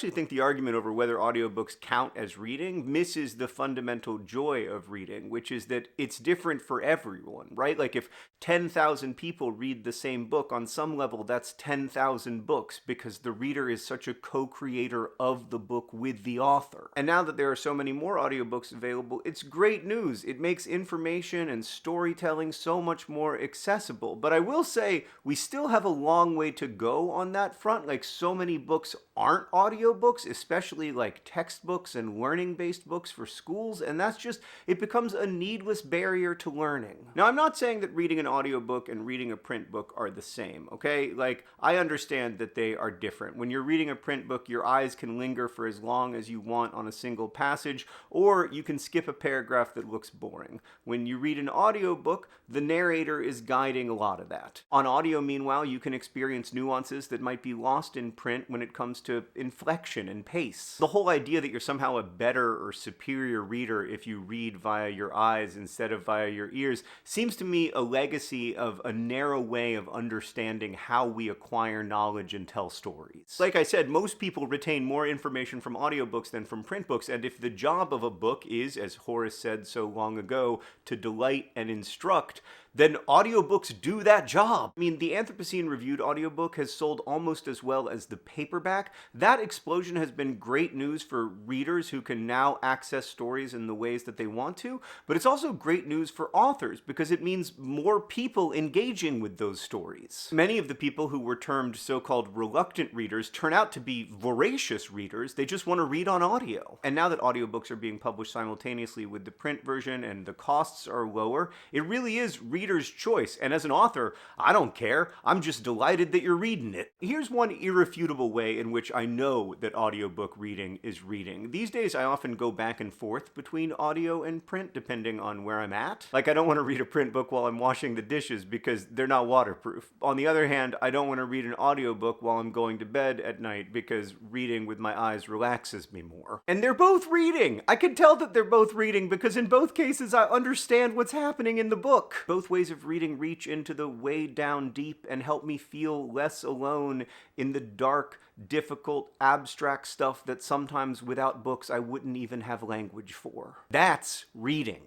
actually think the argument over whether audiobooks count as reading misses the fundamental joy of reading, which is that it's different for everyone, right? Like if 10,000 people read the same book, on some level that's 10,000 books because the reader is such a co-creator of the book with the author. And now that there are so many more audiobooks available, it's great news. It makes information and storytelling so much more accessible. But I will say we still have a long way to go on that front. Like, so many books aren't audiobooks, especially like textbooks and learning-based books for schools, and that's just, it becomes a needless barrier to learning. Now, I'm not saying that reading an audiobook and reading a print book are the same, okay? Like, I understand that they are different. When you're reading a print book, your eyes can linger for as long as you want on a single passage, or you can skip a paragraph that looks boring. When you read an audiobook, the narrator is guiding a lot of that. On audio, meanwhile, you can experience nuances that might be lost in print when it comes to inflection and pace. The whole idea that you're somehow a better or superior reader if you read via your eyes instead of via your ears seems to me a legacy of a narrow way of understanding how we acquire knowledge and tell stories. Like I said, most people retain more information from audiobooks than from print books, and if the job of a book is, as Horace said so long ago, to delight and instruct, then audiobooks do that job. I mean, the Anthropocene reviewed audiobook has sold almost as well as the paperback. That explosion has been great news for readers who can now access stories in the ways that they want to, but it's also great news for authors because it means more people engaging with those stories. Many of the people who were termed so-called reluctant readers turn out to be voracious readers. They just want to read on audio. And now that audiobooks are being published simultaneously with the print version and the costs are lower, it really is reader's choice, and as an author, I don't care. I'm just delighted that you're reading it. Here's one irrefutable way in which I know that audiobook reading is reading. These days, I often go back and forth between audio and print, depending on where I'm at. Like, I don't want to read a print book while I'm washing the dishes because they're not waterproof. On the other hand, I don't want to read an audiobook while I'm going to bed at night because reading with my eyes relaxes me more. And they're both reading! I can tell that they're both reading because in both cases, I understand what's happening in the book. Both ways of reading reach into the way down deep and help me feel less alone in the dark, difficult, abstract stuff that sometimes without books I wouldn't even have language for. That's reading.